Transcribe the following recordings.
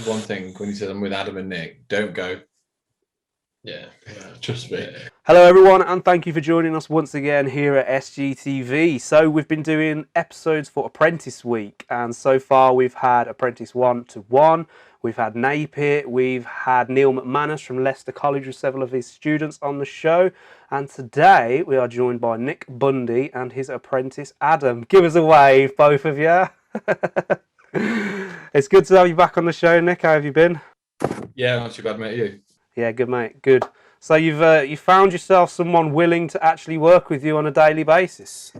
one thing when he said I'm with Adam and Nick, don't go. Yeah. Trust me. Yeah. Hello, everyone, and thank you for joining us once again here at SGTV. So, we've been doing episodes for Apprentice Week, and so far we've had Apprentice 1-1, we've had Napier, we've had Neil McManus from Leicester College with several of his students on the show, and today we are joined by Nick Bundy and his apprentice Adam. Give us a wave, both of you. It's good to have you back on the show, Nick. How have you been? Yeah, not too bad, mate. You? Yeah, good, mate. Good. So you found yourself someone willing to actually work with you on a daily basis.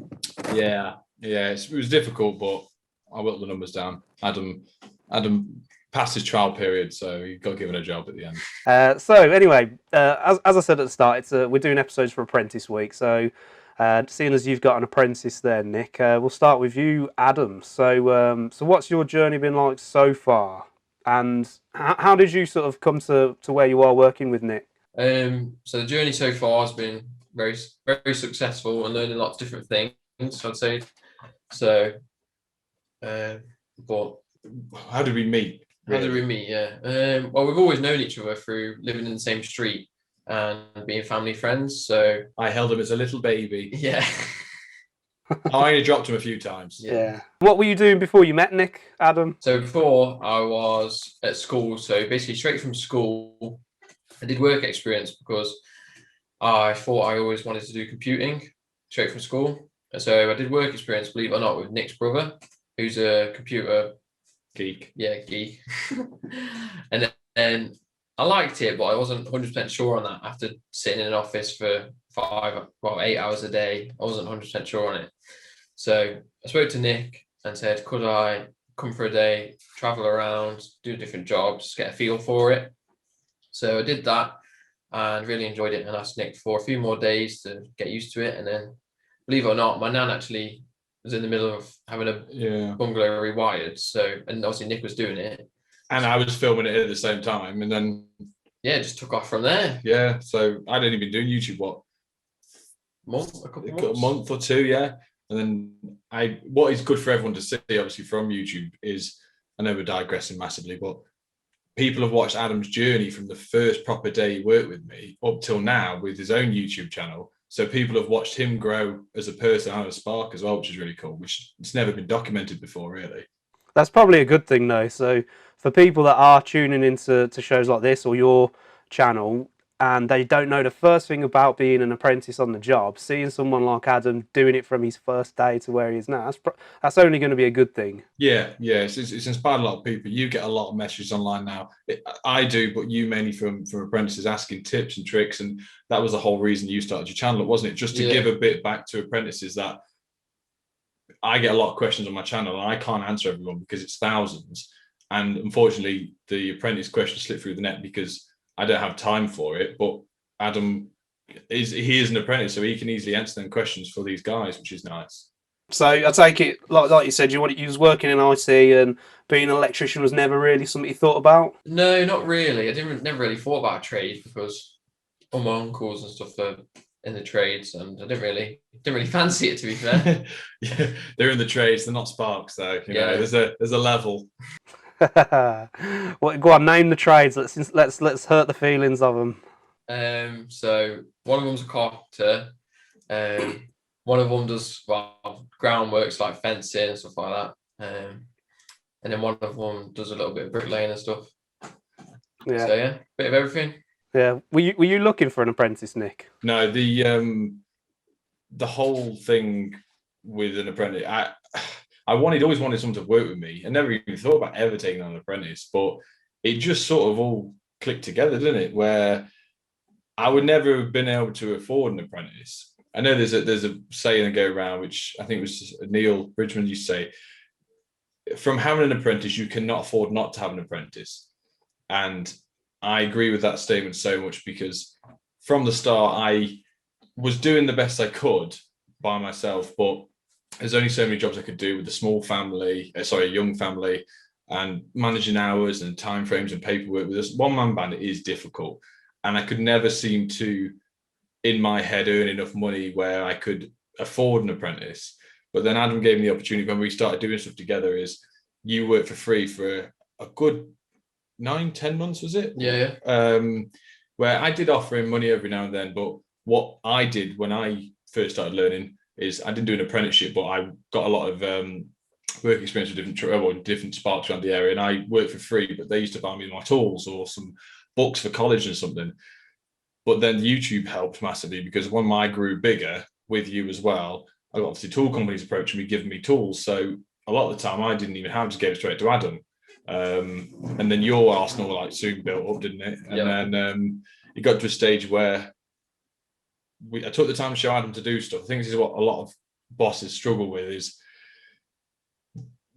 Yeah. It was difficult, but I whittled the numbers down. Adam passed his trial period, so he got given a job at the end. So anyway, as I said at the start, we're doing episodes for Apprentice Week. So seeing as you've got an apprentice there, Nick, we'll start with you, Adam. So what's your journey been like so far, and how did you sort of come to where you are working with Nick? So the journey so far has been very, very successful and learning lots of different things, I'd say. So, but How did we meet? how did we meet? Yeah. Well, we've always known each other through living in the same street and being family friends. So I held him as a little baby. yeah. I only dropped him a few times. Yeah. What were you doing before you met Nick, Adam? So before I was at school, so basically straight from school, I did work experience because I thought I always wanted to do computing straight from school. So I did work experience, believe it or not, with Nick's brother, who's a computer Geek. geek. And then I liked it, but I wasn't 100% sure on that. After sitting in an office for 8 hours a day, I wasn't 100% sure on it. So I spoke to Nick and said, could I come for a day, travel around, do different jobs, get a feel for it? So I did that and really enjoyed it, and asked Nick for a few more days to get used to it. And then, believe it or not, my nan actually was in the middle of having a bungalow rewired. So, and obviously Nick was doing it. And I was filming it at the same time. And then it just took off from there. Yeah. So I'd only been doing YouTube, a month or two, yeah. And then what is good for everyone to see, obviously, from YouTube is, I know we're digressing massively, but people have watched Adam's journey from the first proper day he worked with me up till now with his own YouTube channel. So people have watched him grow as a person and a spark as well, which is really cool, which it's never been documented before, really. That's probably a good thing, though. So for people that are tuning into shows like this or your channel, and they don't know the first thing about being an apprentice on the job, seeing someone like Adam doing it from his first day to where he is now, that's only going to be a good thing. Yeah. It's inspired a lot of people. You get a lot of messages online now. I do, but you mainly from apprentices asking tips and tricks, and that was the whole reason you started your channel, wasn't it? Just to give a bit back to apprentices. That I get a lot of questions on my channel, and I can't answer everyone because it's thousands. And unfortunately, the apprentice questions slip through the net because I don't have time for it. But Adam is an apprentice, so he can easily answer them questions for these guys, which is nice. So I take it, like you said, you was working in IT, and being an electrician was never really something you thought about? No, not really. I never really thought about a trade because all my uncles and stuff are in the trades, and I didn't really fancy it, to be fair. Yeah, they're in the trades. They're not sparks, though. You know, there's a level. Well, go on, name the trades. Let's hurt the feelings of them. So one of them's a carpenter. One of them does groundworks like fencing and stuff like that. And then one of them does a little bit of bricklaying and stuff. Yeah. So yeah, bit of everything. Yeah. Were you looking for an apprentice, Nick? No, the whole thing with an apprentice, I always wanted someone to work with me. I never even thought about ever taking on an apprentice, but it just sort of all clicked together, didn't it? Where I would never have been able to afford an apprentice. I know there's a saying that go around, which I think was Neil Bridgman used to say, from having an apprentice, you cannot afford not to have an apprentice. And I agree with that statement so much, because from the start, I was doing the best I could by myself, but there's only so many jobs I could do with a young family, and managing hours and timeframes and paperwork with this one-man band is difficult. And I could never seem to, in my head, earn enough money where I could afford an apprentice. But then Adam gave me the opportunity when we started doing stuff together, is you work for free for a good 9-10 months, was it? Yeah. Where I did offer him money every now and then, but what I did when I first started learning is I didn't do an apprenticeship, but I got a lot of work experience with different sparks around the area, and I worked for free, but they used to buy me my tools or some books for college and something. But then YouTube helped massively, because when I grew bigger with you as well, I got obviously tool companies approaching me, giving me tools. So a lot of the time I didn't even have to get it straight to Adam. And then your arsenal like soon built up, didn't it? And then it got to a stage where I took the time to show Adam to do stuff. I think this is what a lot of bosses struggle with, is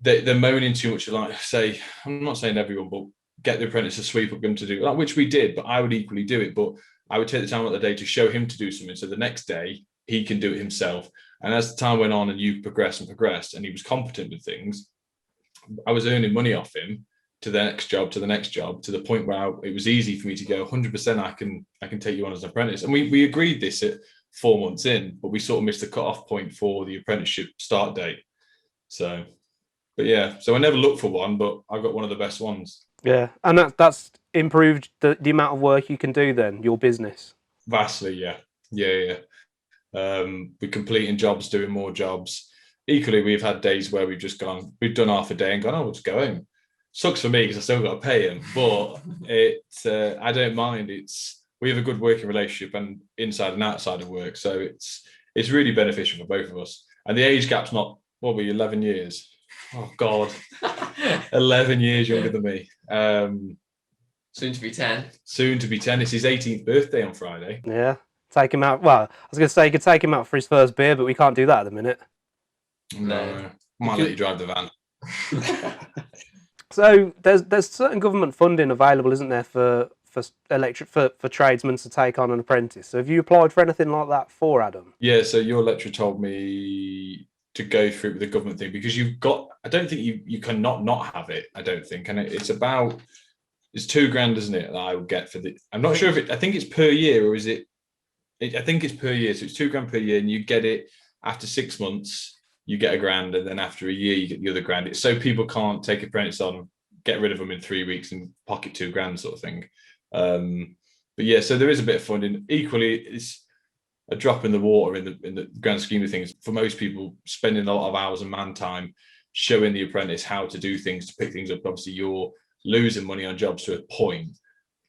they're moaning too much. Like, say, I'm not saying everyone, but get the apprentice to sweep up him to do, like, which we did, but I would equally do it. But I would take the time out of the day to show him to do something, so the next day he can do it himself. And as the time went on and you progressed, and he was competent with things, I was earning money off him to the next job, to the point where it was easy for me to go 100%. I can take you on as an apprentice. And we agreed this at 4 months in, but we sort of missed the cut-off point for the apprenticeship start date. So, but yeah, so I never looked for one, but I've got one of the best ones. Yeah, and that's improved the amount of work you can do then, your business? Vastly, yeah. We're completing jobs, doing more jobs. Equally, we've had days where we've done half a day and gone, oh, we'll just go home. Sucks for me because I still got to pay him, but I don't mind. We have a good working relationship, and inside and outside of work, so it's really beneficial for both of us. And the age gap's not, what were you, 11 years? Oh God, 11 years younger than me. Soon to be 10. Soon to be 10. It's his 18th birthday on Friday. Yeah, take him out. Well, I was going to say you could take him out for his first beer, but we can't do that at the minute. No. Might let you drive the van. So there's certain government funding available, isn't there, for tradesmen to take on an apprentice? So have you applied for anything like that for Adam? Yeah, so your lecturer told me to go through with the government thing, because I don't think you can not have it, I don't think. And it's $2,000, isn't it, that I will get for I'm not sure if I think it's per year, or is it, I think it's per year. So it's $2,000 per year, and you get it after 6 months, you get $1,000, and then after a year you get the other $1,000. It's so people can't take apprentice on, get rid of them in 3 weeks and pocket $2,000 sort of thing. But yeah, so there is a bit of funding. Equally, it's a drop in the water in the grand scheme of things. For most people, spending a lot of hours and man time showing the apprentice how to do things, to pick things up. Obviously, you're losing money on jobs to a point.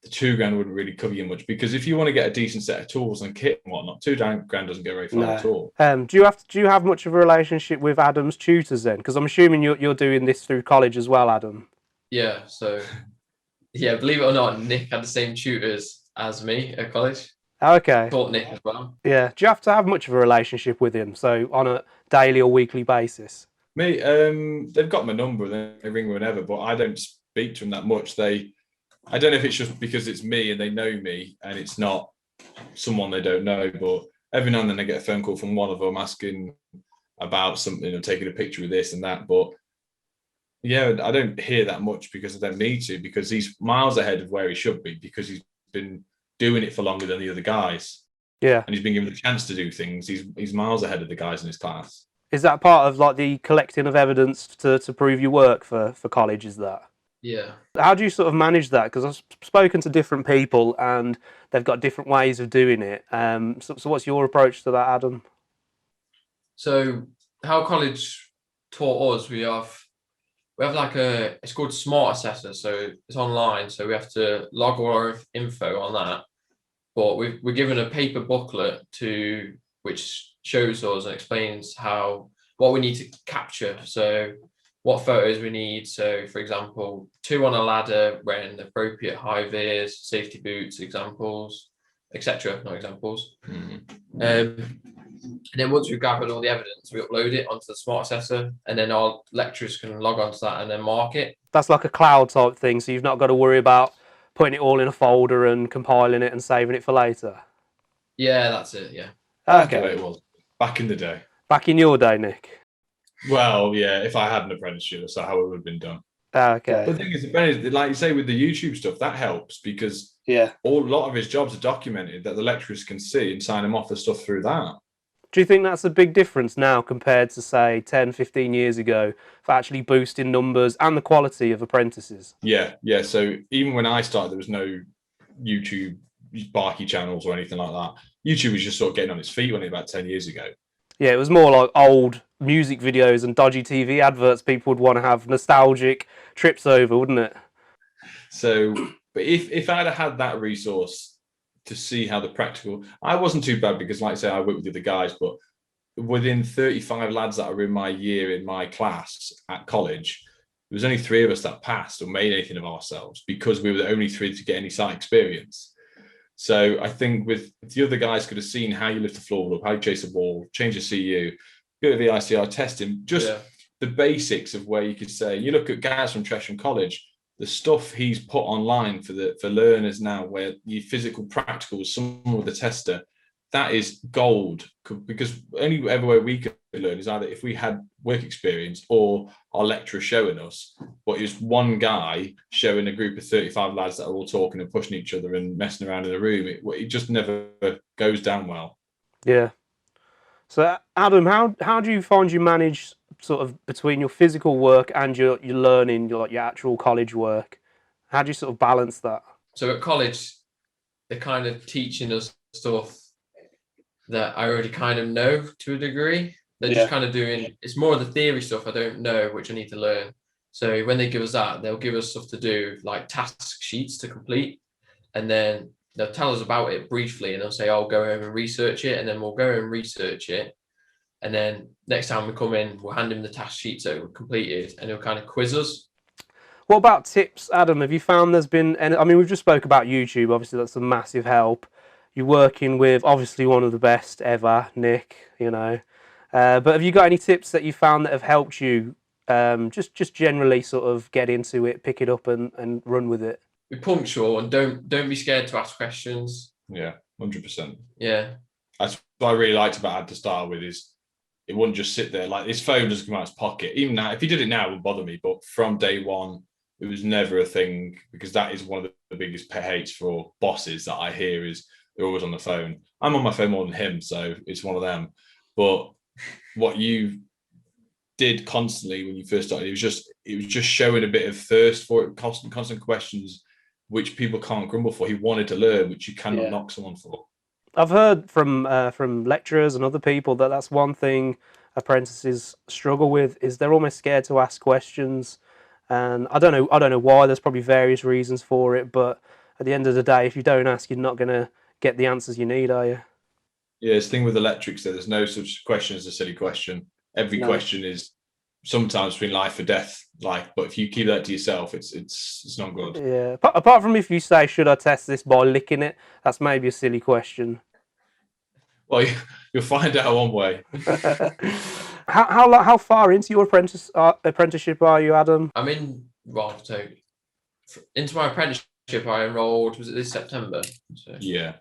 The $2,000 wouldn't really cover you much, because if you want to get a decent set of tools and kit and whatnot, $2,000 doesn't go very far at all. Do you have much of a relationship with Adam's tutors then? Because I'm assuming you're doing this through college as well, Adam. Yeah. So, yeah, believe it or not, Nick had the same tutors as me at college. Okay. Taught Nick as well. Yeah. Do you have to have much of a relationship with him? So on a daily or weekly basis? Me, they've got my number. They ring me whenever, but I don't speak to them that much. I don't know if it's just because it's me and they know me and it's not someone they don't know, but every now and then I get a phone call from one of them asking about something, or taking a picture of this and that. But yeah, I don't hear that much, because I don't need to, because he's miles ahead of where he should be, because he's been doing it for longer than the other guys. Yeah. And he's been given the chance to do things. He's miles ahead of the guys in his class. Is that part of like the collecting of evidence to prove your work for college, is that? Yeah. How do you sort of manage that? Because I've spoken to different people and they've got different ways of doing it. So what's your approach to that, Adam? So how college taught us, we have like it's called Smart Assessor. So it's online. So we have to log all our info on that. But we're given a paper booklet which shows us and explains what we need to capture. So what photos we need. So, for example, 2 on a ladder wearing the appropriate high vis, safety boots, examples, etc. Not examples. And then once we've gathered all the evidence, we upload it onto the Smart Assessor, and then our lecturers can log onto that and then mark it. That's like a cloud type thing, so you've not got to worry about putting it all in a folder and compiling it and saving it for later. Yeah, that's it. Yeah. Okay. It was back in the day. Back in your day, Nick. Well, yeah, if I had an apprenticeship, that's how it would have been done. Okay. But the thing is, like you say, with the YouTube stuff, that helps, because a lot of his jobs are documented that the lecturers can see and sign him off the stuff through that. Do you think that's a big difference now compared to, say, 10, 15 years ago for actually boosting numbers and the quality of apprentices? Yeah. So even when I started, there was no YouTube Barky channels or anything like that. YouTube was just sort of getting on its feet when it about 10 years ago. Yeah, it was more like old music videos and dodgy TV adverts people would want to have nostalgic trips over, wouldn't it? So, but if I'd have had that resource to see how the practical, I wasn't too bad because, like I say, I worked with the other guys, but within 35 lads that are in my year in my class at college, there was only 3 of us that passed or made anything of ourselves because we were the only 3 to get any site experience. So I think with the other guys could have seen how you lift the floor up, how you chase a ball, change a CU, bit of the ICR testing, just the basics of where you could say, you look at guys from Tresham College, the stuff he's put online for learners now, where your physical practicals, some of the tester, that is gold, because only ever way we could learn is either if we had work experience or our lecturer showing us, but it's one guy showing a group of 35 lads that are all talking and pushing each other and messing around in a room. It just never goes down well. Yeah. So Adam, how do you find you manage sort of between your physical work and your learning, your actual college work? How do you sort of balance that? So at college, they're kind of teaching us stuff that I already kind of know to a degree. They're just kind of doing, it's more of the theory stuff I don't know, which I need to learn. So when they give us that, they'll give us stuff to do, like task sheets to complete. And then they'll tell us about it briefly and they'll say, oh, go home and research it. And then we'll go and research it. And then next time we come in, we'll hand him the task sheets that were completed and he'll kind of quiz us. What about tips, Adam? Have you found there's been, and I mean, we've just spoke about YouTube. Obviously, that's a massive help. You're working with obviously one of the best ever, Nick, you know. But have you got any tips that you found that have helped you just generally sort of get into it, pick it up and run with it? Be punctual and don't be scared to ask questions. Yeah, 100%. Yeah. That's what I really liked about it to start with is it wouldn't just sit there. Like his phone doesn't come out of his pocket. Even now, if he did it now, it wouldn't bother me. But from day one, it was never a thing because that is one of the biggest pet hates for bosses that I hear is they're always on the phone. I'm on my phone more than him, so it's one of them. But what you did constantly when you first started, it was just showing a bit of thirst for it, constant questions, which people can't grumble for. He wanted to learn, which you cannot knock someone for. I've heard from lecturers and other people that that's one thing apprentices struggle with is they're almost scared to ask questions, and I don't know why. There's probably various reasons for it, but at the end of the day, if you don't ask, you're not going to get the answers you need, are you? Yeah, it's the thing with electrics. There's no such question as a silly question. Every question is sometimes between life or death. But if you keep that to yourself, it's not good. Yeah. Apart from if you say, "Should I test this by licking it?" That's maybe a silly question. Well, you'll find out one way. How far into your apprenticeship are you, Adam? I'm in. Well, so into my apprenticeship, I enrolled. Was it this September? So, yeah.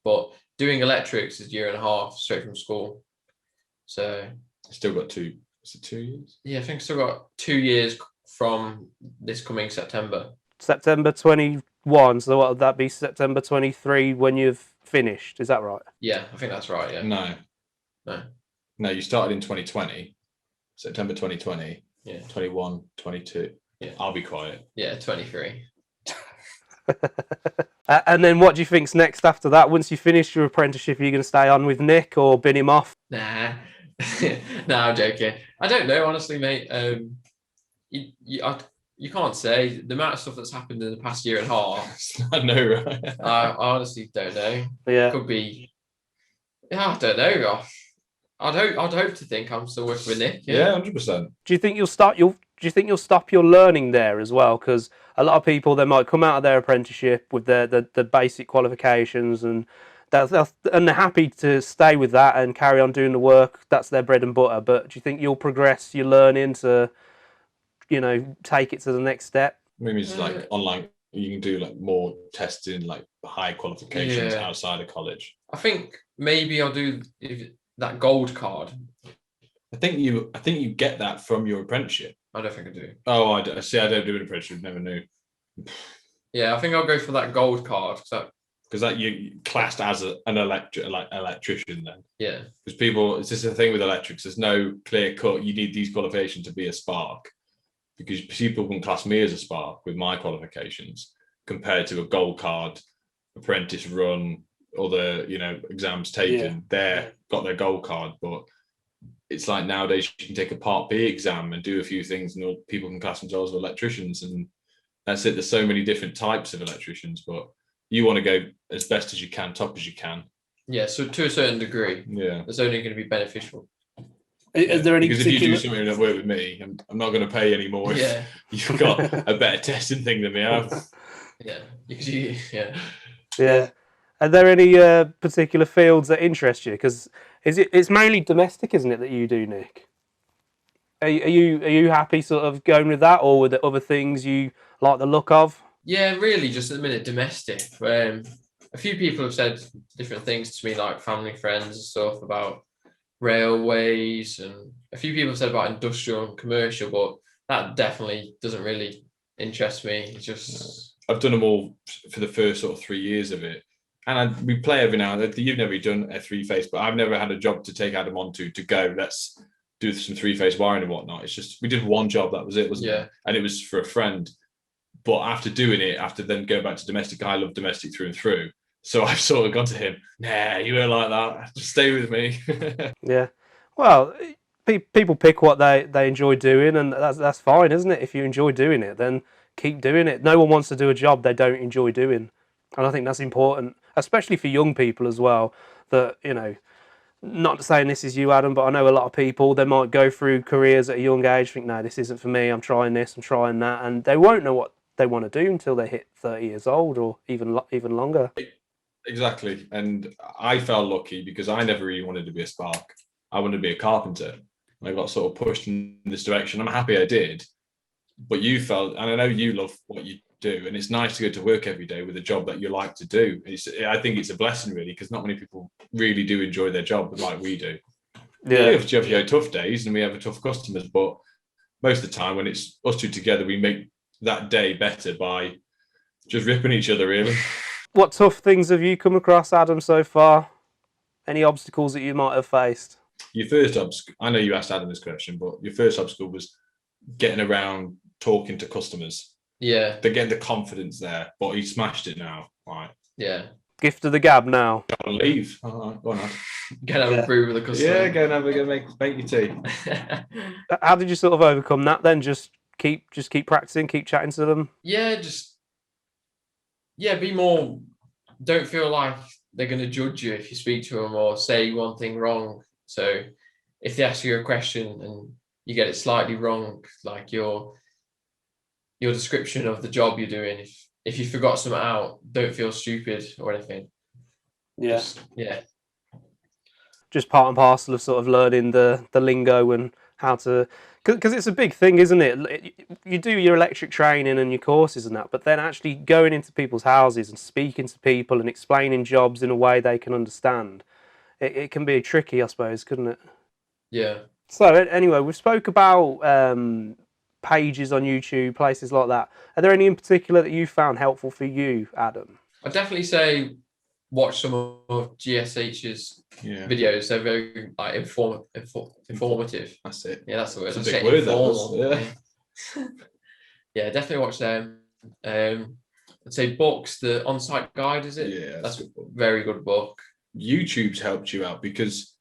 But doing electrics is 1.5 years straight from school. So still got 2. Is it 2 years? Yeah, I think I've still got 2 years from this coming September. September 21. So what would that be? September 23 when you've finished. Is that right? Yeah, I think that's right. Yeah. No. You started in 2020, September 2020. Yeah. 21, 22. Yeah. I'll be quiet. Yeah, 23. And then what do you think's next after that? Once you finish your apprenticeship, are you going to stay on with Nick or bin him off? Nah. No, I'm joking. I don't know, honestly, mate. You can't say the amount of stuff that's happened in the past 1.5 years. I know, right? I honestly don't know. Yeah. Could be. Yeah, I don't know. I'd hope to think I'm still working with Nick. Yeah, 100%. Do you think you'll stop your learning there as well? Because a lot of people, they might come out of their apprenticeship with the basic qualifications and they're happy to stay with that and carry on doing the work. That's their bread and butter. But do you think you'll progress your learning to, take it to the next step? Maybe it's like online. You can do like more testing, like high qualifications outside of college. I think maybe I'll do that gold card. I think you get that from your apprenticeship. I don't think I do. Oh, I see. I don't do an apprenticeship. Never knew. Yeah, I think I'll go for that gold card. So because that you classed as an electrician then. Yeah. Because people, it's just a thing with electrics. There's no clear cut. You need these qualifications to be a spark, because people can class me as a spark with my qualifications compared to a gold card, apprentice run, other exams taken. They're got their gold card, but it's like nowadays you can take a Part B exam and do a few things, and people can class themselves as electricians, and that's it. There's so many different types of electricians, but you want to go as best as you can, top as you can. Yeah, so to a certain degree, it's only going to be beneficial. Is there any because if you do something that work with me, I'm not going to pay any more. Yeah, you've got a better testing thing than me. Yeah, because yeah. Are there any particular fields that interest you? Because it's mainly domestic, isn't it, that you do, Nick? Are you happy sort of going with that, or were there other things you like the look of? Yeah, really, just at the minute, domestic. A few people have said different things to me, like family, friends, and stuff about railways, and a few people have said about industrial and commercial, but that definitely doesn't really interest me. It's just I've done them all for the first sort of 3 years of it. And we play every now and then. You've never done a three-phase, but I've never had a job to take Adam onto to go, let's do some three-phase wiring and whatnot. It's just, we did one job, that was it, wasn't it? And it was for a friend. But after doing it, after then going back to domestic, I love domestic through and through. So I've sort of gone to him, nah, you weren't like that. Just stay with me. Yeah. Well, people pick what they enjoy doing, and that's fine, isn't it? If you enjoy doing it, then keep doing it. No one wants to do a job they don't enjoy doing. And I think that's important, especially for young people as well, that, not saying this is you, Adam, but I know a lot of people, they might go through careers at a young age, think, no, this isn't for me, I'm trying this, I'm trying that, and they won't know what they want to do until they hit 30 years old or even longer. Exactly. And I felt lucky because I never really wanted to be a spark. I wanted to be a carpenter. I got sort of pushed in this direction. I'm happy I did. But you felt, and I know you love what you do, and it's nice to go to work every day with a job that you like to do. I think it's a blessing, really, because not many people really do enjoy their job like we do. Yeah, you have your tough days, and we have tough customers, but most of the time when it's us two together, we make that day better by just ripping each other, really. What tough things have you come across, Adam, so far? Any obstacles that you might have faced? Your first obstacle, I know you asked Adam this question, but your first obstacle was getting around talking to customers. Yeah. They're getting the confidence there, but he smashed it now. Right. Yeah. Gift of the gab now. Gotta leave. All right, go on, Adam. Get have a brew with a customer. Yeah, go and have a go make your tea. How did you sort of overcome that then? Just keep practicing, keep chatting to them? Yeah, be more, don't feel like they're going to judge you if you speak to them or say one thing wrong. So if they ask you a question and you get it slightly wrong, like your description of the job you're doing, if you forgot something out, don't feel stupid or anything. Yeah. Just part and parcel of sort of learning the lingo and how to, because it's a big thing, isn't it? You do your electric training and your courses and that, but then actually going into people's houses and speaking to people and explaining jobs in a way they can understand, it can be tricky, I suppose, couldn't it? Yeah. So anyway, we spoke about pages on YouTube, places like that. Are there any in particular that you found helpful for you, Adam? I'd definitely say watch some of GSH's videos. They're very like informative. That's it. Yeah, that's the word. It's a big word, that was. Yeah. Yeah, definitely watch them. I'd say books. The On-Site Guide, is it? Yeah, that's a very good book. YouTube's helped you out because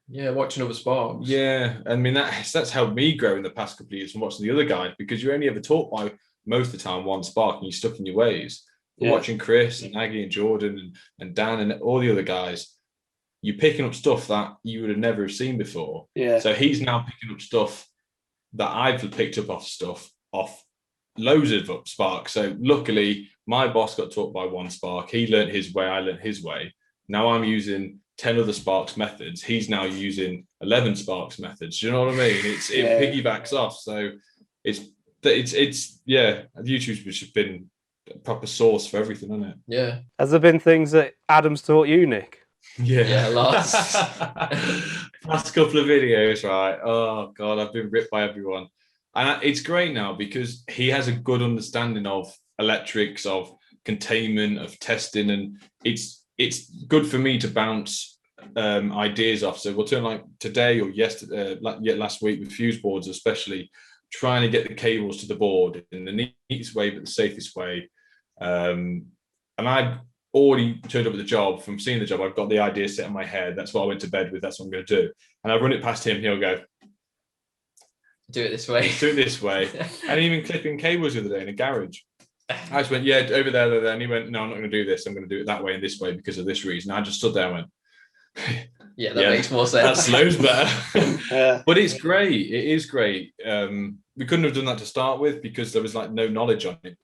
watching other sparks. Yeah, I mean that's helped me grow in the past couple of years from watching the other guys, because you're only ever taught by most of the time one spark and you're stuck in your ways. But watching Chris and Aggie and Jordan and Dan and all the other guys, you're picking up stuff that you would have never seen before. Yeah. So he's now picking up stuff that I've picked up off loads of sparks. So luckily my boss got taught by one spark. He learned his way, I learned his way. Now I'm using 10 other sparks methods. He's now using 11 sparks methods. Do you know what I mean? It piggybacks off. So YouTube's just been a proper source for everything, hasn't it? Yeah. Has there been things that Adam's taught you, Nick? Yeah, lots. Last couple of videos, right? Oh God, I've been ripped by everyone. And it's great now because he has a good understanding of electrics, of containment, of testing, and it's good for me to bounce ideas off. So we'll turn like today or yesterday, last week with fuse boards, especially trying to get the cables to the board in the neatest way but the safest way. And I already turned up at the job. From seeing the job, I've got the idea set in my head. That's what I went to bed with. That's what I'm going to do. And I run it past him. He'll go, do it this way. do it this way. And even clipping cables the other day in a garage. I just went, yeah, over there. And he went, no, I'm not going to do this. I'm going to do it that way and this way because of this reason. I just stood there and went, yeah, that makes more sense. That slows better. But it's great. It is great. We couldn't have done that to start with because there was like no knowledge on it.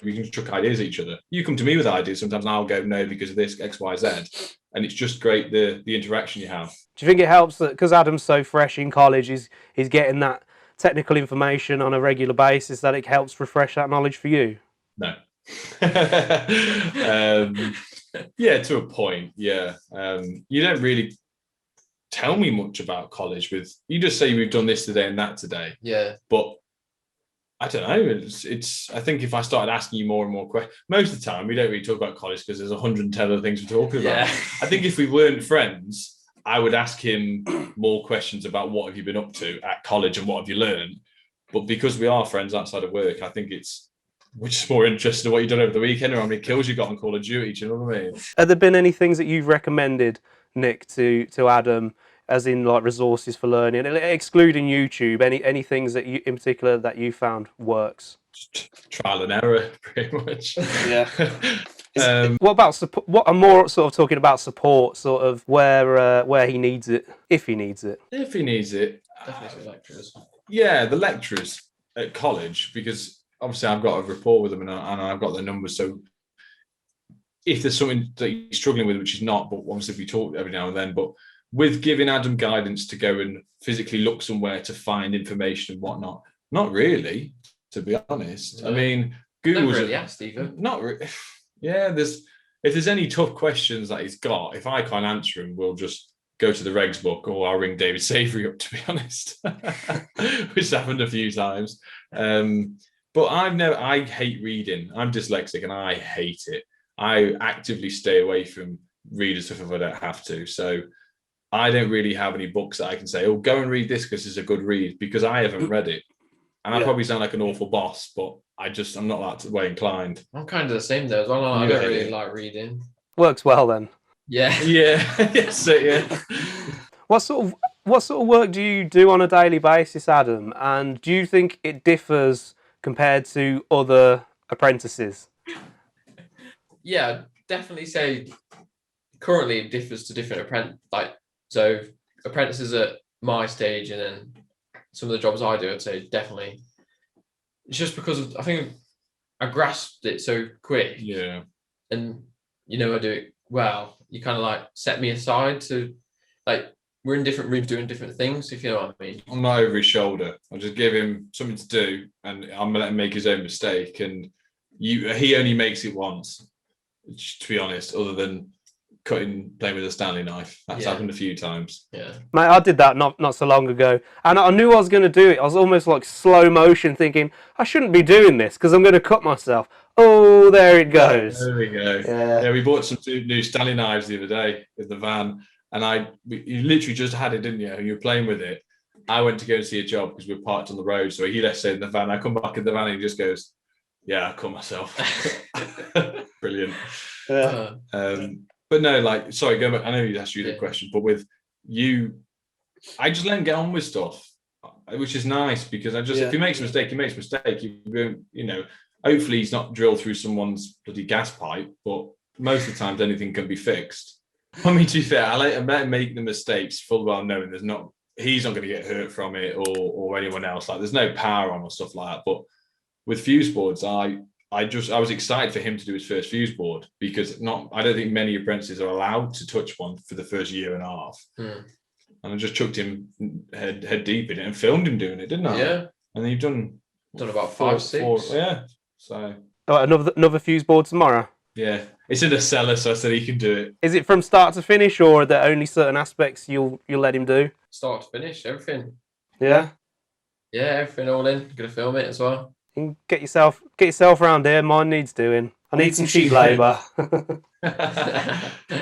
We can chuck ideas at each other. You come to me with ideas sometimes and I'll go, no, because of this, X, Y, Z. And it's just great, the interaction you have. Do you think it helps that because Adam's so fresh in college, he's getting that technical information on a regular basis, that it helps refresh that knowledge for you? No. Yeah, to a point. Yeah. You don't really tell me much about college. You just say we've done this today and that today. Yeah. But I don't know. It's. I think if I started asking you more and more questions, most of the time we don't really talk about college because there's 110 other things we're talking about. Yeah. I think if we weren't friends, I would ask him more questions about what have you been up to at college and what have you learned. But because we are friends outside of work, I think we're just more interested in what you've done over the weekend or how many kills you got on Call of Duty. Do you know what I mean? Have there been any things that you've recommended, Nick, to Adam, as in like resources for learning, excluding YouTube? Any things that you in particular that you found works? Just trial and error, pretty much. Yeah. What about support? What I'm more sort of talking about support, sort of where he needs it, if he needs it. If he needs it, Definitely lecturers. Yeah, the lecturers at college, because obviously I've got a rapport with them and I've got their numbers. So if there's something that you're struggling with, which is not, but obviously we talk every now and then, but with giving Adam guidance to go and physically look somewhere to find information and whatnot, not really, to be honest. I mean, Google's really asked either. Not really. Yeah, if there's any tough questions that he's got, if I can't answer them, we'll just go to the regs book or I'll ring David Savory up, to be honest, which happened a few times. But I hate reading. I'm dyslexic and I hate it. I actively stay away from reading stuff if I don't have to. So I don't really have any books that I can say, oh, go and read this because it's a good read, because I haven't read it. And I probably sound like an awful boss, but I'm not that way inclined. I'm kind of the same though as well. I don't really like reading. Works well then. Yeah. Yeah. Yes, yeah. What sort of work do you do on a daily basis, Adam? And do you think it differs compared to other apprentices? Yeah, I'd definitely say currently it differs to different apprentices at my stage, and then some of the jobs I do, I'd say definitely. It's just because I think I grasped it so quick. Yeah. And I do it well. You kind of like set me aside to we're in different rooms doing different things, if you know what I mean. I'm not over his shoulder. I'll just give him something to do and I'm gonna let him make his own mistake. And he only makes it once, to be honest, other than playing with a Stanley knife. That's happened a few times. Yeah. Mate, I did that not so long ago. And I knew I was going to do it. I was almost like slow motion thinking, I shouldn't be doing this because I'm going to cut myself. Oh, there it goes. There we go. Yeah, we bought some new Stanley knives the other day in the van. And you literally just had it, didn't you? You were playing with it. I went to go and see a job because we were parked on the road. So he left it in the van. I come back in the van and he just goes, yeah, I cut myself. Brilliant. Yeah. But no, sorry, go back. I know you asked you the question, but with you, I just let him get on with stuff, which is nice because if he makes a mistake, he makes a mistake. Hopefully he's not drilled through someone's bloody gas pipe, but most of the time anything can be fixed. I mean, to be fair, I let him make the mistakes full well knowing he's not going to get hurt from it or anyone else. There's no power on or stuff like that. But with fuse boards, I was excited for him to do his first fuse board because I don't think many apprentices are allowed to touch one for the first year and a half. And I just chucked him head deep in it and filmed him doing it, didn't I? Yeah. And then you've done about 5, 6. Yeah. So another fuse board tomorrow. Yeah, it's in the cellar, so I said he can do it. Is it from start to finish, or are there only certain aspects you'll let him do? Start to finish, everything. Yeah. Yeah, everything all in. Gonna film it as well. You can get yourself around here. Mine needs doing. I need some cheap labour.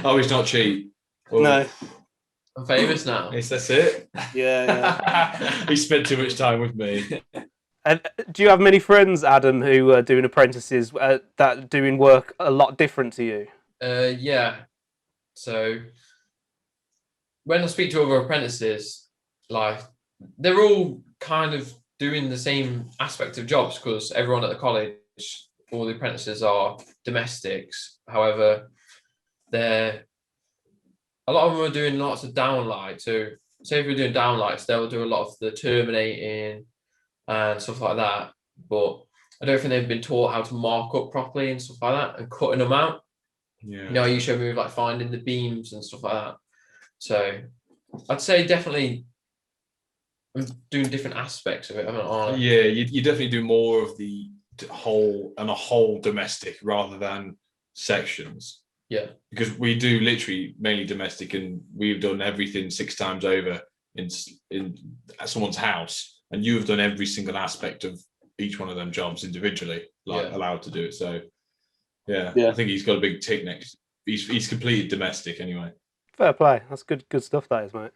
Oh, he's not cheap. Oh, No. I'm famous now. yes, that's it. Yeah. He spent too much time with me. And do you have many friends, Adam, who are doing apprentices that are doing work a lot different to you? Yeah. So when I speak to other apprentices, like they're all kind of doing the same aspect of jobs because everyone at the college, all the apprentices are domestics. However, a lot of them are doing lots of downlight. So say if you're doing downlights, they'll do a lot of the terminating and stuff like that. But I don't think they've been taught how to mark up properly and stuff like that and cutting them out. Yeah. You know, you showed me with like finding the beams and stuff like that. So I'd say definitely I'm doing different aspects of it, haven't I? Yeah, you definitely do more of the whole domestic rather than sections. Yeah. Because we do literally mainly domestic, and we've done everything 6 times over in someone's house, and you have done every single aspect of each one of them jobs individually, allowed to do it. So yeah, I think he's got a big tick next. He's completed domestic anyway. Fair play. That's good stuff, that is, mate.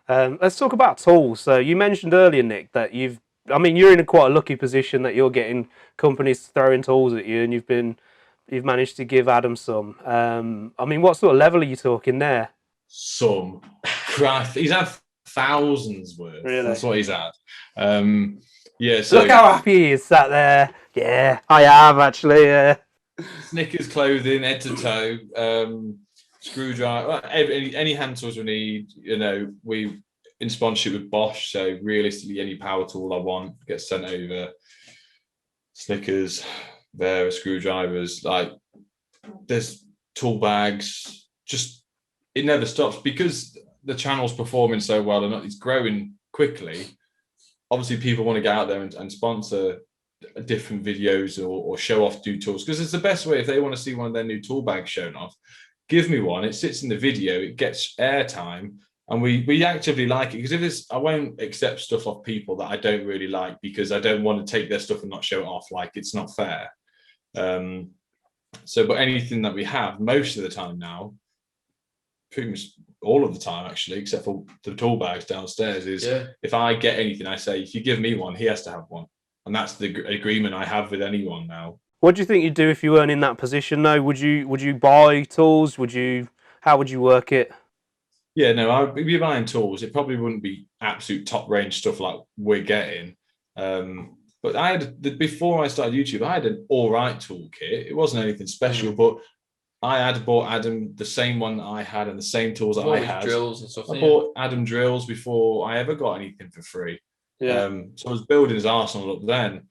Let's talk about tools. So you mentioned earlier, Nick, that you're in a quite a lucky position that you're getting companies throwing tools at you, and you've managed to give Adam some. What sort of level are you talking there? Some. Christ, he's had thousands worth. Really? That's what he's had. Yeah. So look how happy he is sat there. Yeah, I have actually. Yeah. Snickers clothing, head to toe. Screwdriver, any hand tools we need. You know, we in sponsorship with Bosch, so realistically, any power tool I want gets sent over. Snickers, there, screwdrivers, like there's tool bags. Just it never stops because the channel's performing so well and it's growing quickly. Obviously, people want to get out there and sponsor different videos or show off new tools because it's the best way if they want to see one of their new tool bags shown off. Give me one. It sits in the video. It gets airtime, and we actively like it because I won't accept stuff off people that I don't really like because I don't want to take their stuff and not show it off. Like it's not fair. But anything that we have, most of the time now, pretty much all of the time actually, except for the tool bags downstairs, is if I get anything, I say if you give me one, he has to have one, and that's the agreement I have with anyone now. What do you think you'd do if you weren't in that position? No, would you buy tools? How would you work it? Yeah, no, I'd be buying tools. It probably wouldn't be absolute top range stuff like we're getting. But before I started YouTube, I had an all right toolkit. It wasn't anything special, but I had bought Adam the same one that I had and the same tools that I had. Drills and stuff. I bought Adam drills before I ever got anything for free. Yeah. So I was building his arsenal up then,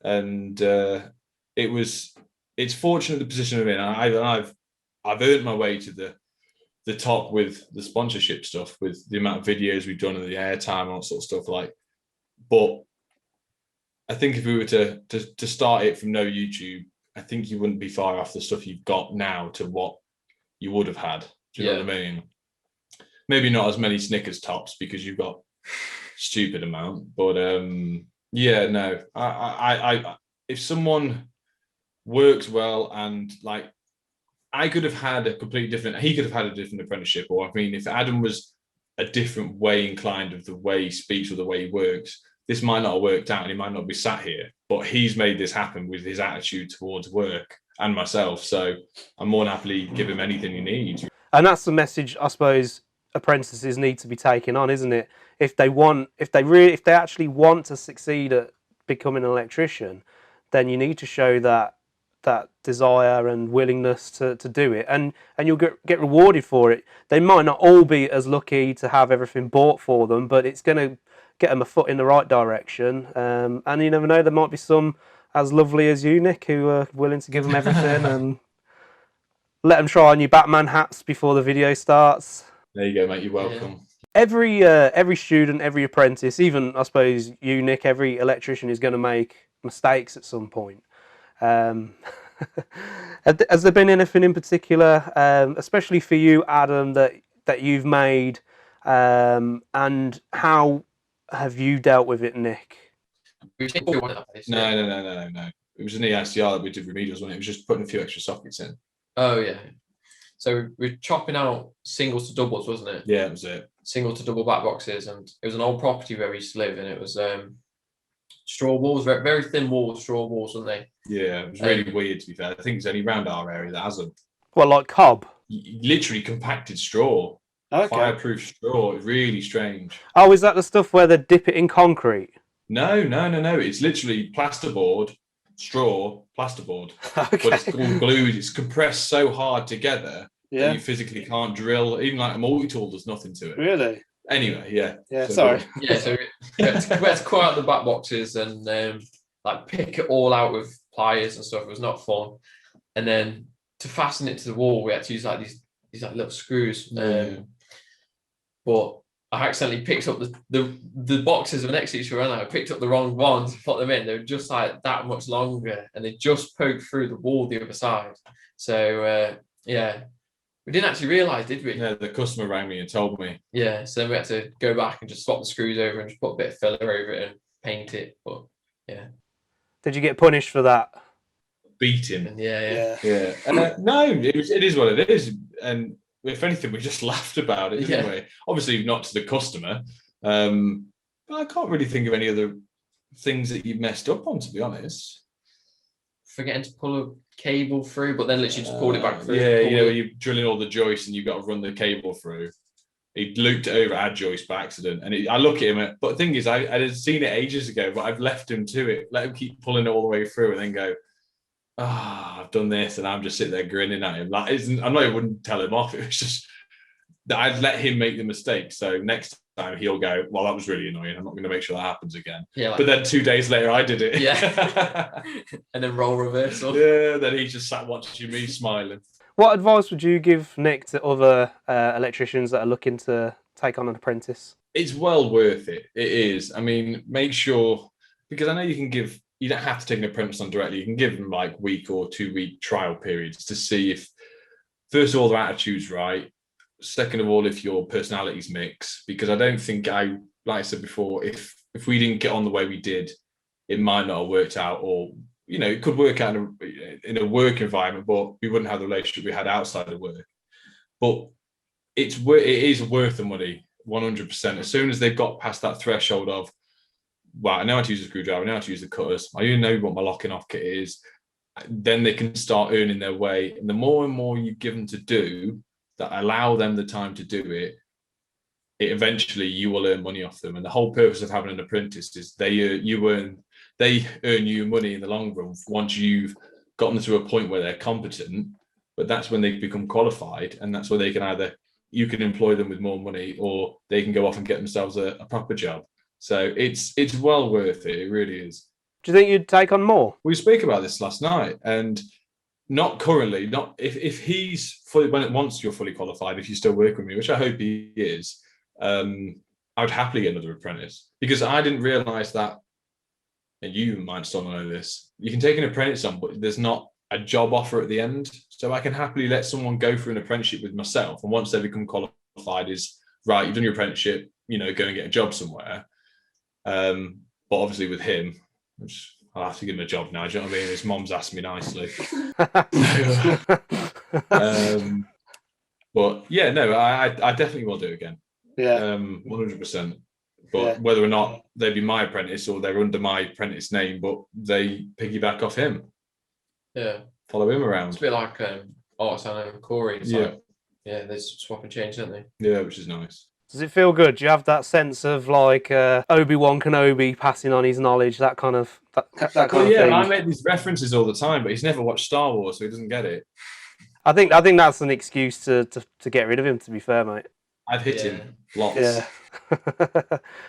and it's fortunate the position I'm in. I've earned my way to the top with the sponsorship stuff, with the amount of videos we've done and the airtime and all sort of stuff like. But I think if we were to start it from no YouTube, I think you wouldn't be far off the stuff you've got now to what you would have had. Do you know what I mean? Maybe not as many Snickers tops because you've got stupid amount, but no. I if someone works well and like I could have had he could have had a different apprenticeship, or I mean, if Adam was a different way inclined of the way he speaks or the way he works, this might not have worked out and he might not be sat here, but he's made this happen with his attitude towards work and myself. So I'm more than happily give him anything he needs. And that's the message I suppose apprentices need to be taking on, isn't it? If they actually want to succeed at becoming an electrician, then you need to show that desire and willingness to do it, and you'll get rewarded for it. They might not all be as lucky to have everything bought for them, but it's going to get them a foot in the right direction. And you never know, there might be some as lovely as you, Nick, who are willing to give them everything and let them try on your Batman hats before the video starts. There you go, mate. You're welcome. Every student, every apprentice, even I suppose you, Nick, every electrician is going to make mistakes at some point. Has there been anything in particular, especially for you, Adam, that you've made, and how have you dealt with it, Nick? No. it was an EICR that we did remedials on. It was just putting a few extra sockets in. Oh yeah. So we're chopping out singles to doubles, wasn't it? Yeah, that was it. Single to double back boxes, and it was an old property where we used to live, and it was straw walls, very, very thin walls, straw walls, weren't they? Yeah, it was really weird, to be fair. I think it's only around our area that has them. Well, like cob? Literally compacted straw. Okay. Fireproof straw. Really strange. Oh, is that the stuff where they dip it in concrete? No. It's literally plasterboard, straw, plasterboard. Okay. But it's all glued. It's compressed so hard together that you physically can't drill. Even like a multi-tool does nothing to it. Really? Anyway, yeah. Yeah, sorry. Yeah, so we had to cut out the back boxes and like pick it all out with pliers and stuff. It was not fun. And then to fasten it to the wall, we had to use like these like little screws. But I accidentally picked up the boxes were next to each other, and I picked up the wrong ones, put them in. They were just like that much longer, and they just poked through the wall the other side. So yeah, we didn't actually realise, did we? Yeah, the customer rang me and told me. Yeah, so then we had to go back and just swap the screws over and just put a bit of filler over it and paint it. But yeah. Did you get punished for that? Beat him. And yeah. No, it is what it is, and if anything, we just laughed about it, didn't we? Obviously, not to the customer, but I can't really think of any other things that you messed up on, to be honest. Forgetting to pull a cable through, but then literally just pulled it back through. Yeah, you know, you're drilling all the joists and you've got to run the cable through. He looped it over our joist by accident, and I look at him. But the thing is, I had seen it ages ago, but I've left him to it, let him keep pulling it all the way through, and then go, I've done this, and I'm just sitting there grinning at him. Like, I'm not, I wouldn't tell him off. It was just that I'd let him make the mistake. So next time he'll go, well, that was really annoying. I'm not going to make sure that happens again. Yeah. Like, but then 2 days later, I did it. Yeah. And then role reversal. Yeah. Then he just sat watching me smiling. What advice would you give, Nick, to other electricians that are looking to take on an apprentice? It's well worth it. It is. I mean, make sure, because I know you don't have to take an apprentice on directly. You can give them like week or 2 week trial periods to see if, first of all, their attitude's right. Second of all, if your personalities mix, because I don't think like I said before, if we didn't get on the way we did, it might not have worked out, or, you know, it could work out in a work environment, but we wouldn't have the relationship we had outside of work. But it is worth the money, 100%. As soon as they've got past that threshold of, well, I know how to use a screwdriver, I know how to use the cutters, I even know what my locking off kit is, then they can start earning their way. And the more and more you give them to do, that allow them the time to do it, eventually you will earn money off them. And the whole purpose of having an apprentice is they earn you money in the long run once you've gotten to a point where they're competent. But that's when they become qualified, and that's where they can you can employ them with more money, or they can go off and get themselves a proper job. So it's well worth it. It really is. Do you think you'd take on more? We spoke about this last night, and not currently. Not if he's fully, once you're fully qualified, if you still work with me, which I hope he is, I would happily get another apprentice, because I didn't realise that, and you might still know this. You can take an apprentice on, but there's not a job offer at the end. So I can happily let someone go through an apprenticeship with myself, and once they become qualified, is right. You've done your apprenticeship. You know, go and get a job somewhere. But obviously with him, I'll have to give him a job now. Do you know what I mean? His mom's asked me nicely. But yeah, no, I definitely will do it again. Yeah. 100%. But whether or not they'd be my apprentice or they're under my apprentice name, but they piggyback off him. Yeah. Follow him around. It's a bit like Artisan and Corey. It's like, they swap and change, don't they? Yeah, which is nice. Does it feel good? Do you have that sense of like Obi-Wan Kenobi passing on his knowledge, that kind of that kind of thing? I make these references all the time, but he's never watched Star Wars, so he doesn't get it. I think that's an excuse to get rid of him, to be fair, mate. I've hit him lots. Yeah.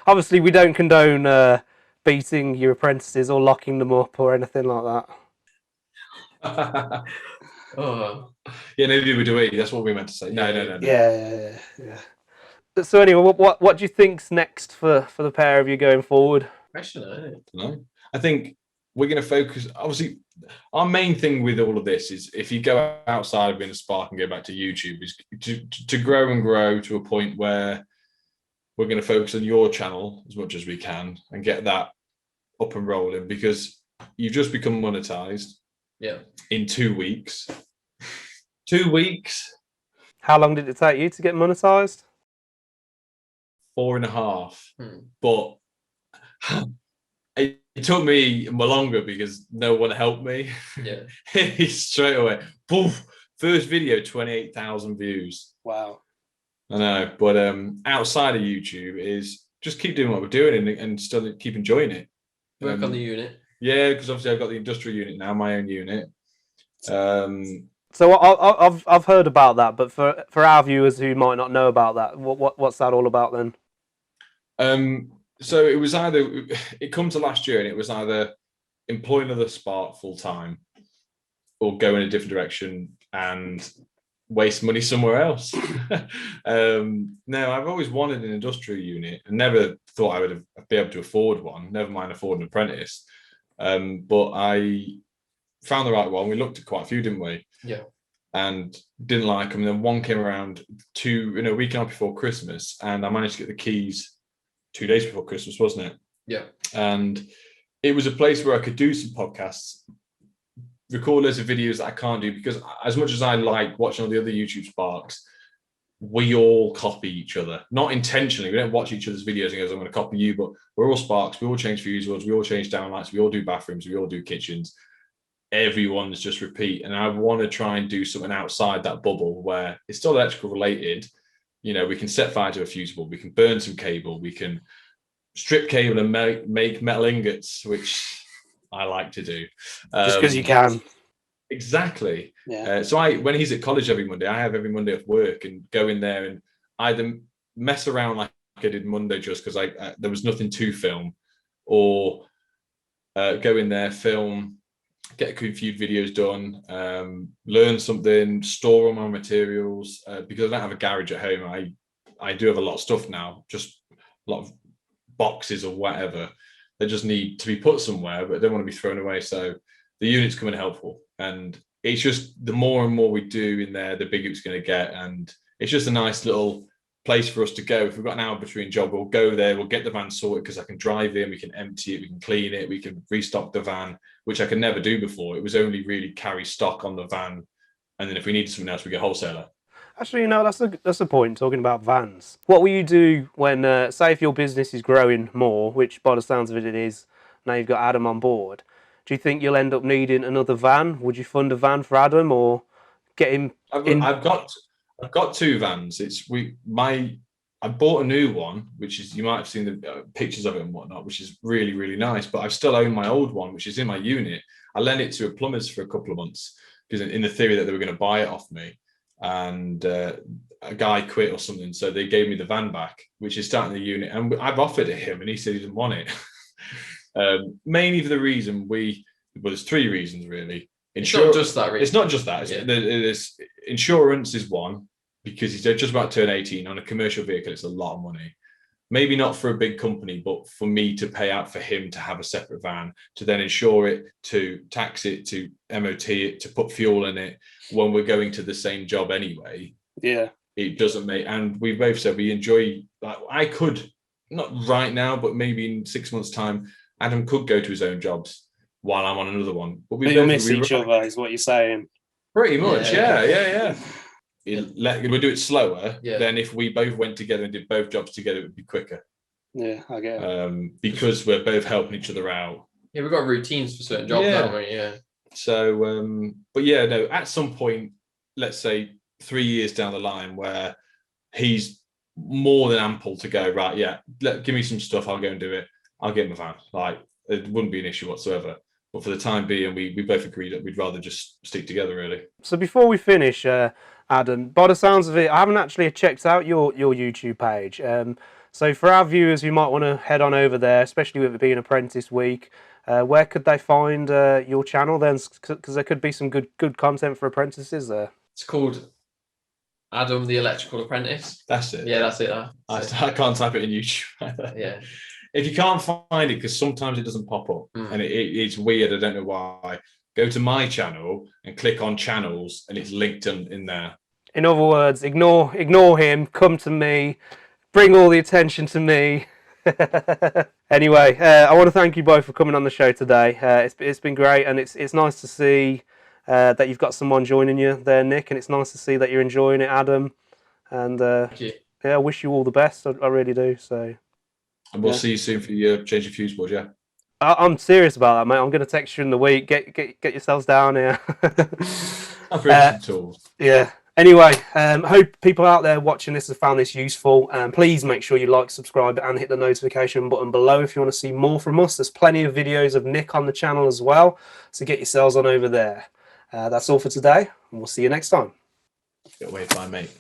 Obviously, we don't condone beating your apprentices or locking them up or anything like that. Yeah, neither do we. That's what we meant to say. No. Yeah. So anyway, what do you think's next for the pair of you going forward? Question, I don't know. I think we're going to focus. Obviously, our main thing with all of this is, if you go outside of being a spark and go back to YouTube, is to grow and grow to a point where we're going to focus on your channel as much as we can and get that up and rolling. Because you've just become monetized. Yeah. In 2 weeks. 2 weeks. How long did it take you to get monetized? 4.5. But it took me longer because no one helped me. Yeah. Straight away. Poof, first video, 28,000 views. Wow. I know, but outside of YouTube is just keep doing what we're doing and still keep enjoying it. Work on the unit. Yeah, because obviously I've got the industrial unit now, my own unit. So I've heard about that, but for our viewers who might not know about that, what's that all about then? So it was either it come to last year and it was either employ another spark full time or go in a different direction and waste money somewhere else. No, I've always wanted an industrial unit and never thought I would be able to afford one, never mind afford an apprentice. But I found the right one. We looked at quite a few, didn't we? Yeah. And didn't like them. And then one came around a week and a half before Christmas, and I managed to get the keys 2 days before Christmas, wasn't it? Yeah. And it was a place where I could do some podcasts, record loads of videos that I can't do, because as much as I like watching all the other YouTube sparks, we all copy each other. Not intentionally. We don't watch each other's videos and goes, I'm going to copy you, but we're all sparks. We all change fuse boards. We all change downlights. We all do bathrooms. We all do kitchens. Everyone's just repeat. And I want to try and do something outside that bubble where it's still electrical related. You know, we can set fire to a fuse board. We can burn some cable. We can strip cable and make metal ingots, which I like to do. Just because you can. Exactly. Yeah. So when he's at college every Monday, I have every Monday at work and go in there and either mess around like I did Monday just because there was nothing to film, or go in there, film, get a few videos done, learn something, store all my materials, because I don't have a garage at home. I do have a lot of stuff now, just a lot of boxes or whatever. They just need to be put somewhere, but they don't want to be thrown away. So the unit's coming helpful. And it's just the more and more we do in there, the bigger it's going to get. And it's just a nice little place for us to go. If we've got an hour between jobs, we'll go there, we'll get the van sorted because I can drive in, we can empty it, we can clean it, we can restock the van, which I could never do before. It was only really carry stock on the van. And then if we needed something else, we get wholesaler. Actually, no, that's a point, talking about vans. What will you do when, say if your business is growing more, which by the sounds of it is, now you've got Adam on board, do you think you'll end up needing another van? Would you fund a van for Adam or get him in? I've got 2 vans. I bought a new one, which is, you might have seen the pictures of it and whatnot, which is really, really nice. But I still own my old one, which is in my unit. I lent it to a plumber's for a couple of months because in the theory that they were going to buy it off me, and a guy quit or something, so they gave me the van back, which is starting the unit. And I've offered it him, and he said he didn't want it. Mainly for the reason there's 3 reasons really. It's not just that reason. It's not just that. There's insurance is one, because he's just about to turn 18. On a commercial vehicle, it's a lot of money. Maybe not for a big company, but for me to pay out for him to have a separate van, to then insure it, to tax it, to MOT it, to put fuel in it when we're going to the same job anyway. Yeah. It doesn't make, and we both said we enjoy, like, I could, not right now, but maybe in 6 months' time, Adam could go to his own jobs while I'm on another one. But you'll miss each other, is what you're saying. Pretty much, yeah. We'll do it slower. Yeah. Then if we both went together and did both jobs together, it would be quicker. Yeah, I get it. Because we're both helping each other out. Yeah, we've got routines for certain jobs, haven't we? Yeah. So, but yeah, no, at some point, let's say 3 years down the line, where he's more than ample to go, right, yeah, give me some stuff, I'll go and do it. I'll get my van. Like, it wouldn't be an issue whatsoever. But for the time being, we both agreed that we'd rather just stick together, really. So before we finish, Adam, by the sounds of it, I haven't actually checked out your YouTube page. So for our viewers who might want to head on over there, especially with it being Apprentice Week, where could they find your channel then? Because there could be some good content for apprentices there. It's called Adam the Electrical Apprentice. That's it. Yeah, that's it. I can't type it in YouTube either. Yeah. If you can't find it, because sometimes it doesn't pop up, and it's weird, I don't know why, go to my channel and click on channels, and it's linked in there. In other words, ignore him, come to me, bring all the attention to me. Anyway, I want to thank you both for coming on the show today. It's been great, and it's nice to see that you've got someone joining you there, Nick, and it's nice to see that you're enjoying it, Adam. And Thank you. yeah, I wish you all the best. I really do. So, And we'll see you soon for your change of fuse board, yeah. I'm serious about that, mate. I'm going to text you in the week. Get yourselves down here. I'm pretty tools. Yeah. Anyway, hope people out there watching this have found this useful. Please make sure you like, subscribe, and hit the notification button below if you want to see more from us. There's plenty of videos of Nick on the channel as well, so get yourselves on over there. That's all for today, and we'll see you next time. Get away, fine, mate.